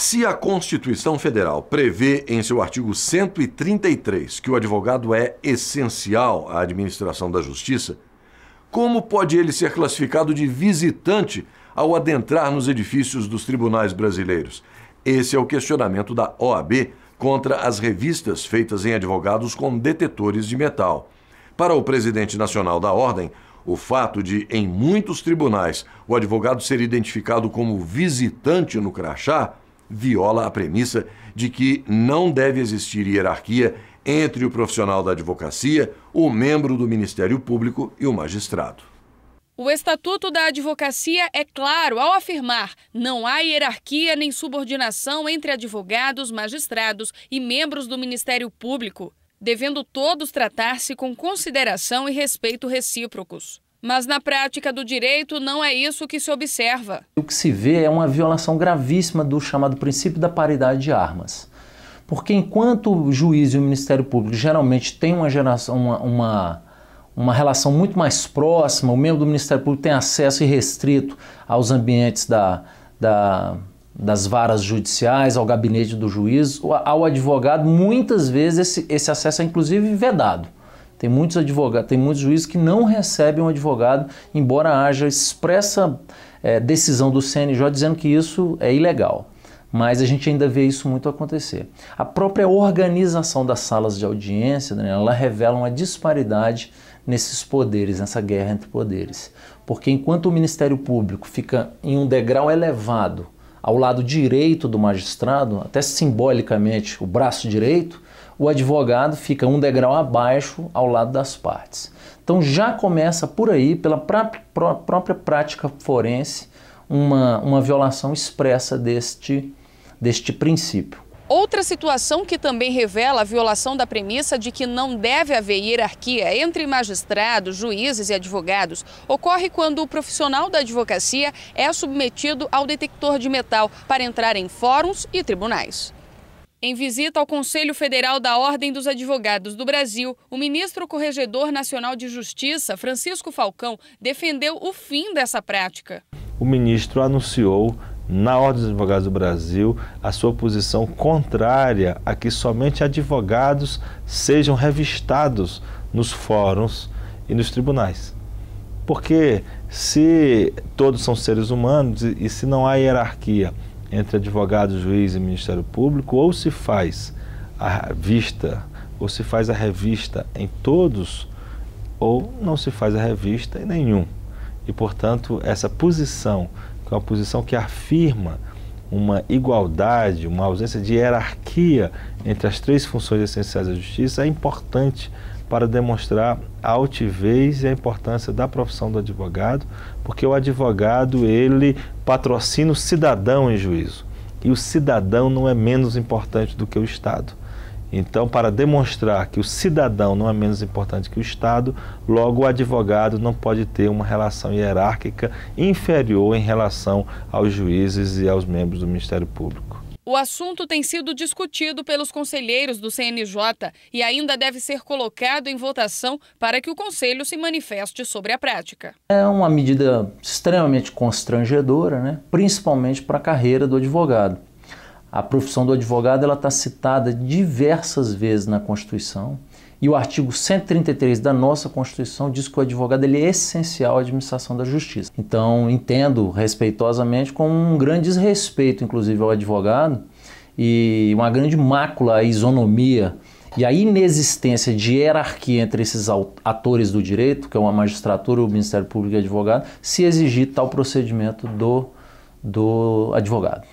Se a Constituição Federal prevê em seu artigo 133 que o advogado é essencial à administração da justiça, como pode ele ser classificado de visitante ao adentrar nos edifícios dos tribunais brasileiros? Esse é o questionamento da OAB contra as revistas feitas em advogados com detetores de metal. Para o presidente nacional da Ordem, o fato de, em muitos tribunais, o advogado ser identificado como visitante no crachá viola a premissa de que não deve existir hierarquia entre o profissional da advocacia, o membro do Ministério Público e o magistrado. O Estatuto da Advocacia é claro ao afirmar: não há hierarquia nem subordinação entre advogados, magistrados e membros do Ministério Público, devendo todos tratar-se com consideração e respeito recíprocos. Mas na prática do direito não é isso que se observa. O que se vê é uma violação gravíssima do chamado princípio da paridade de armas. Porque enquanto o juiz e o Ministério Público geralmente têm uma relação muito mais próxima, o membro do Ministério Público tem acesso irrestrito aos ambientes das varas judiciais, ao gabinete do juiz, ao advogado, muitas vezes esse acesso é inclusive vedado. Tem muitos advogados, tem muitos juízes que não recebem um advogado, embora haja expressa decisão do CNJ dizendo que isso é ilegal. Mas a gente ainda vê isso muito acontecer. A própria organização das salas de audiência, Daniela, ela revela uma disparidade nesses poderes, nessa guerra entre poderes. Porque enquanto o Ministério Público fica em um degrau elevado ao lado direito do magistrado, até simbolicamente o braço direito, o advogado fica um degrau abaixo ao lado das partes. Então já começa por aí, pela própria prática forense, uma violação expressa deste princípio. Outra situação que também revela a violação da premissa de que não deve haver hierarquia entre magistrados, juízes e advogados ocorre quando o profissional da advocacia é submetido ao detector de metal para entrar em fóruns e tribunais. Em visita ao Conselho Federal da Ordem dos Advogados do Brasil, o ministro Corregedor Nacional de Justiça, Francisco Falcão, defendeu o fim dessa prática. O ministro anunciou na Ordem dos Advogados do Brasil a sua posição contrária a que somente advogados sejam revistados nos fóruns e nos tribunais. Porque se todos são seres humanos e se não há hierarquia entre advogado, juiz e Ministério Público, ou se faz a vista, ou se faz a revista em todos, ou não se faz a revista em nenhum. E, portanto, essa posição, que é uma posição que afirma uma igualdade, uma ausência de hierarquia entre as três funções essenciais da justiça, é importante para demonstrar a altivez e a importância da profissão do advogado, porque o advogado, ele patrocina o cidadão em juízo, e o cidadão não é menos importante do que o Estado. Então, para demonstrar que o cidadão não é menos importante que o Estado, logo o advogado não pode ter uma relação hierárquica inferior em relação aos juízes e aos membros do Ministério Público. O assunto tem sido discutido pelos conselheiros do CNJ e ainda deve ser colocado em votação para que o Conselho se manifeste sobre a prática. É uma medida extremamente constrangedora, né? Principalmente para a carreira do advogado. A profissão do advogado está citada diversas vezes na Constituição e o artigo 133 da nossa Constituição diz que o advogado ele é essencial à administração da justiça. Então, entendo respeitosamente com um grande desrespeito, inclusive, ao advogado e uma grande mácula à isonomia e a inexistência de hierarquia entre esses atores do direito, que é uma magistratura, o Ministério Público e o advogado, se exigir tal procedimento do advogado.